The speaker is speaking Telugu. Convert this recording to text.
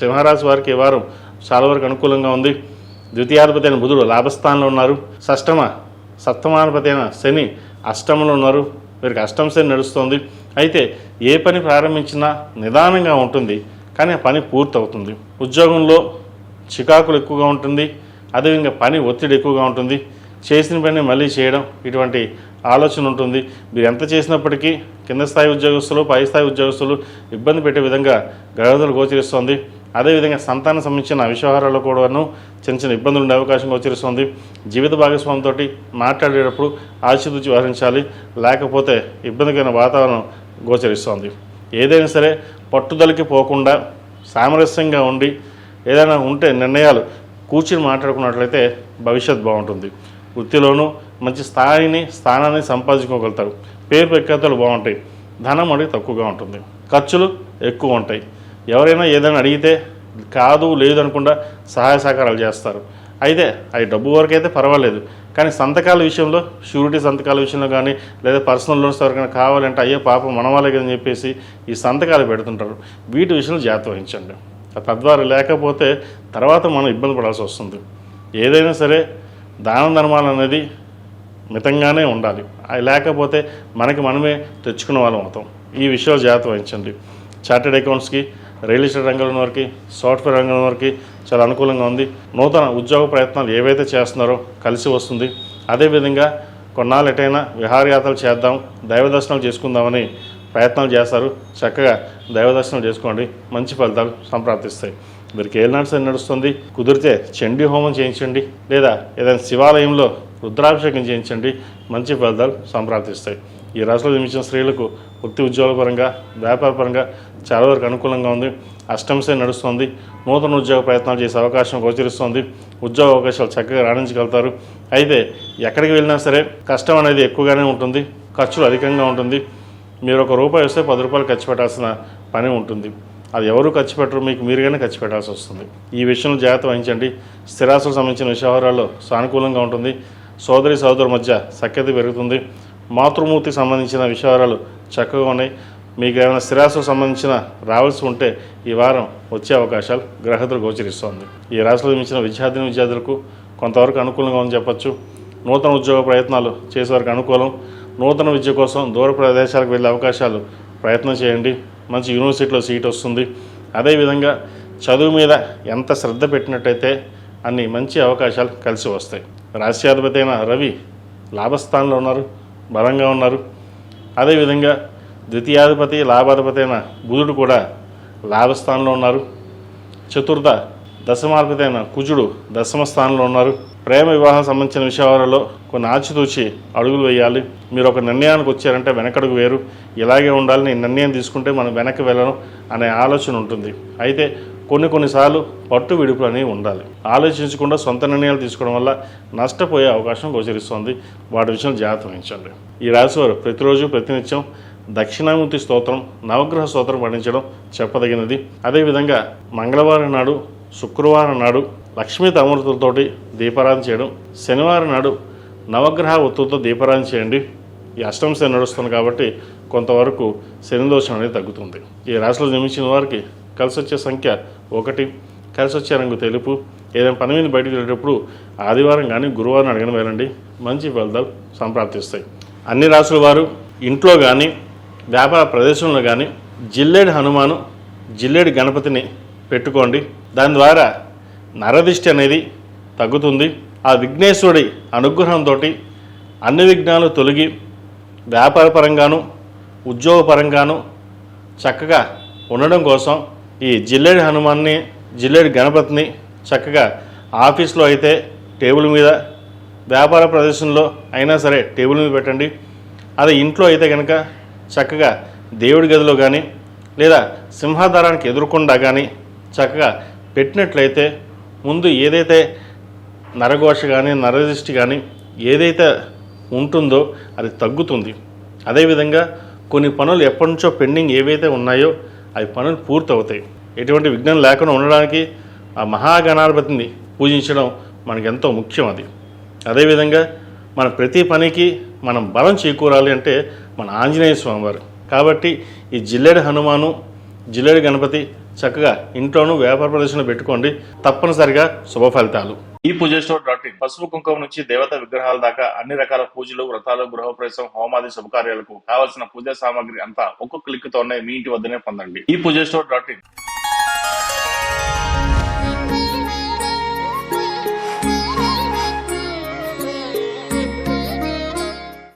సింహరాశి వారికి ఈ వారం చాలా వరకు అనుకూలంగా ఉంది. ద్వితీయాధిపతి అయిన బుధుడు లాభస్థానంలో ఉన్నారు. సప్తమాధిపతి అయిన శని అష్టమంలో ఉన్నారు. వీరికి అష్టమ శని నడుస్తుంది. అయితే ఏ పని ప్రారంభించినా నిదానంగా ఉంటుంది, కానీ ఆ పని పూర్తవుతుంది. ఉద్యోగంలో చికాకులు ఎక్కువగా ఉంటుంది. అదేవిధంగా పని ఒత్తిడి ఎక్కువగా ఉంటుంది. చేసిన పని మళ్ళీ చేయడం ఇటువంటి ఆలోచన ఉంటుంది. మీరు ఎంత చేసినప్పటికీ కింద స్థాయి ఉద్యోగస్తులు, పై స్థాయి ఉద్యోగస్తులు ఇబ్బంది పెట్టే విధంగా గ్రహగతులు గోచరిస్తుంది. అదేవిధంగా సంతానం సంబంధించిన విషయాలలో కూడాను చిన్న చిన్న ఇబ్బందులు ఉండే అవకాశం గోచరిస్తుంది. జీవిత భాగస్వామితో మాట్లాడేటప్పుడు ఆచితూచి వ్యవహరించాలి, లేకపోతే ఇబ్బందికరమైన వాతావరణం గోచరిస్తుంది. ఏదైనా సరే పట్టుదలకి పోకుండా సామరస్యంగా ఉండి ఏదైనా ఉంటే నిర్ణయాలు కూర్చుని మాట్లాడుకున్నట్లయితే భవిష్యత్ బాగుంటుంది. వృత్తిలోనూ మంచి స్థానాన్ని సంపాదించుకోగలుగుతారు. పేరు ప్రఖ్యాతలు బాగుంటాయి. ధనం అనేది తక్కువగా ఉంటుంది. ఖర్చులు ఎక్కువ ఉంటాయి. ఎవరైనా ఏదైనా అడిగితే కాదు లేదు అనకుండా సహాయ సహకారాలు చేస్తారు. అయితే అవి డబ్బు వరకు అయితే పర్వాలేదు, కానీ సంతకాల విషయంలో, షూరిటీ సంతకాల విషయంలో కానీ లేదా పర్సనల్ లోన్స్ ఎవరికైనా కావాలంటే అయ్యో పాపం మన వాళ్ళే కదని చెప్పేసి ఈ సంతకాలు పెడుతుంటారు. వీటి విషయంలో జాగ్రత్త వహించండి. తద్వారా లేకపోతే తర్వాత మనం ఇబ్బంది పడాల్సి వస్తుంది. ఏదైనా సరే దాన ధర్మాలు అనేది మితంగానే ఉండాలి. అవి లేకపోతే మనకి మనమే తెచ్చుకున్న వాళ్ళం అవుతాం. ఈ విషయాలు జాగ్రత్త వహించండి. చార్టెడ్ అకౌంట్స్కి, రియల్ ఎస్టేట్ రంగంలో వారికి, సాఫ్ట్వేర్ రంగంలో వారికి చాలా అనుకూలంగా ఉంది. నూతన ఉద్యోగ ప్రయత్నాలు ఏవైతే చేస్తున్నారో కలిసి వస్తుంది. అదేవిధంగా కొన్నాళ్ళు ఎటైనా విహారయాత్రలు చేద్దాం, దైవ దర్శనాలు చేసుకుందామని ప్రయత్నాలు చేస్తారు. చక్కగా దైవ దర్శనం చేసుకోండి, మంచి ఫలితాలు సంప్రాప్తిస్తాయి. వీరికి ఏలినాటి శని నడుస్తుంది. కుదిరితే చండీ హోమం చేయించండి, లేదా ఏదైనా శివాలయంలో రుద్రాభిషేకం చేయించండి, మంచి ఫలితాలు సంప్రాప్తిస్తాయి. ఈ రాశిలో జన్మించిన స్త్రీలకు వృత్తి ఉద్యోగ పరంగా, వ్యాపార పరంగా చాలా వరకు అనుకూలంగా ఉంది. అష్టమ శని నడుస్తుంది. నూతన ఉద్యోగ ప్రయత్నాలు చేసే అవకాశం గోచరిస్తుంది. ఉద్యోగ అవకాశాలు చక్కగా రాణించగలుగుతారు. అయితే ఎక్కడికి వెళ్ళినా సరే కష్టం అనేది ఎక్కువగానే ఉంటుంది, ఖర్చులు అధికంగా ఉంటుంది. మీరు ₹1 వస్తే ₹10 ఖర్చు పెట్టాల్సిన పని ఉంటుంది. అది ఎవరు ఖర్చు పెట్టరు, మీకు మీరుగానే ఖర్చు పెట్టాల్సి వస్తుంది. ఈ విషయంలో జాగ్రత్త వహించండి. స్థిరాస్తులకు సంబంధించిన వ్యవహారాల్లో సానుకూలంగా ఉంటుంది. సోదరుల మధ్య సఖ్యత పెరుగుతుంది. మాతృమూర్తికి సంబంధించిన విషయాలు చక్కగా ఉన్నాయి. మీకు ఏమైనా స్థిరాస్తులకు సంబంధించిన రావాల్సి ఉంటే ఈ వారం వచ్చే అవకాశాలు గ్రహతులు గోచరిస్తోంది. ఈ రాశిలో జన్మించిన విద్యార్థులకు కొంతవరకు అనుకూలంగా ఉందని చెప్పచ్చు. నూతన ఉద్యోగ ప్రయత్నాలు చేసేవారికి అనుకూలం. నూతన విద్య కోసం దూర ప్రదేశాలకు వెళ్ళే అవకాశాలు ప్రయత్నం చేయండి. మంచి యూనివర్సిటీలో సీట్ వస్తుంది. అదేవిధంగా చదువు మీద ఎంత శ్రద్ధ పెట్టినట్టయితే అన్ని మంచి అవకాశాలు కలిసి వస్తాయి. రాశ్యాధిపతి అయిన రవి లాభస్థానంలో ఉన్నారు, బలంగా ఉన్నారు. అదేవిధంగా ద్వితీయాధిపతి లాభాధిపతి అయిన బుధుడు కూడా లాభస్థానంలో ఉన్నారు. చతుర్థ దశమాధిపతి అయిన కుజుడు దశమ స్థానంలో ఉన్నారు. ప్రేమ వివాహం సంబంధించిన విషయాలలో కొన్ని ఆచితూచి అడుగులు వేయాలి. మీరు ఒక నిర్ణయానికి వచ్చారంటే వెనకడుగు వేరు, ఇలాగే ఉండాలి, నేను నిర్ణయం తీసుకుంటే మనం వెనక్కి వెళ్ళను అనే ఆలోచన ఉంటుంది. అయితే కొన్నిసార్లు పట్టు విడుపులు అనేవి ఉండాలి. ఆలోచించకుండా సొంత నిర్ణయాలు తీసుకోవడం వల్ల నష్టపోయే అవకాశం గోచరిస్తుంది. వాటి విషయంలో జాగ్రత్త వహించండి. ఈ రాశి వారు ప్రతిరోజు ప్రతినిత్యం దక్షిణామూర్తి స్తోత్రం, నవగ్రహ స్తోత్రం పఠించడం చెప్పదగినది. అదేవిధంగా మంగళవారం నాడు, శుక్రవారం నాడు లక్ష్మీ తమూర్తులతోటి దీపారాధన చేయడం, శనివారం నాడు నవగ్రహ ఒత్తులతో దీపారాధన చేయండి. ఈ అష్టమ శని నడుస్తుంది కాబట్టి కొంతవరకు శని దోషం అనేది తగ్గుతుంది. ఈ రాశిలో జన్మించిన వారికి కలిసి వచ్చే సంఖ్య 1, కలిసి వచ్చే రంగు తెలుపు. ఏదైనా పని మీద బయటకు వెళ్ళేటప్పుడు ఆదివారం కానీ గురువారం అడిగిన వెళ్ళండి, మంచి ఫలితాలు సంప్రాప్తిస్తాయి. అన్ని రాశుల వారు ఇంట్లో కానీ వ్యాపార ప్రదేశంలో కానీ జిల్లేడి హనుమాను, జిల్లేడి గణపతిని పెట్టుకోండి. దాని ద్వారా నరదిష్టి అనేది తగ్గుతుంది. ఆ విఘ్నేశ్వరుడి అనుగ్రహంతో అన్ని విఘ్నాలు తొలగి వ్యాపార పరంగాను ఉద్యోగపరంగాను చక్కగా ఉండడం కోసం ఈ జిల్లేడి హనుమాన్ని, జిల్లేడి గణపతిని చక్కగా ఆఫీస్లో అయితే టేబుల్ మీద, వ్యాపార ప్రదేశంలో అయినా సరే టేబుల్ మీద పెట్టండి. అదే ఇంట్లో అయితే కనుక చక్కగా దేవుడి గదిలో కానీ లేదా సింహాధారానికి ఎదురుకుండా కానీ చక్కగా పెట్టినట్లయితే ముందు ఏదైతే నరఘోష కానీ నరదృష్టి కానీ ఏదైతే ఉంటుందో అది తగ్గుతుంది. అదేవిధంగా కొన్ని పనులు ఎప్పటి నుంచో పెండింగ్ ఏవైతే ఉన్నాయో అవి పనులు పూర్తవుతాయి. ఎటువంటి విఘ్నం లేకుండా ఉండడానికి ఆ మహాగణాధిపతిని పూజించడం మనకు ఎంతో ముఖ్యం. అది అదేవిధంగా మన ప్రతి పనికి మనం బలం చేకూరాలి అంటే మన ఆంజనేయ స్వామివారు. కాబట్టి ఈ జిల్లేడి హనుమాను, జిల్లేడి గణపతి చక్కగా ఇంట్లోనూ వ్యాపార ప్రదర్శనలు పెట్టుకోండి, తప్పనిసరిగా శుభ ఫలితాలు. ఈ పూజస్టోర్.in పసుపు కుంకుమ నుంచి దేవత విగ్రహాల దాకా అన్ని రకాల పూజలు, వ్రతాలు, గృహప్రవేశం, హోమాది శుభకార్యాలకు కావలసిన పూజా సామాగ్రి అంతా ఒక్క క్లిక్ తోనే మీ ఇంటి వద్దనే పొందండి. ఈ పూజస్టోర్.in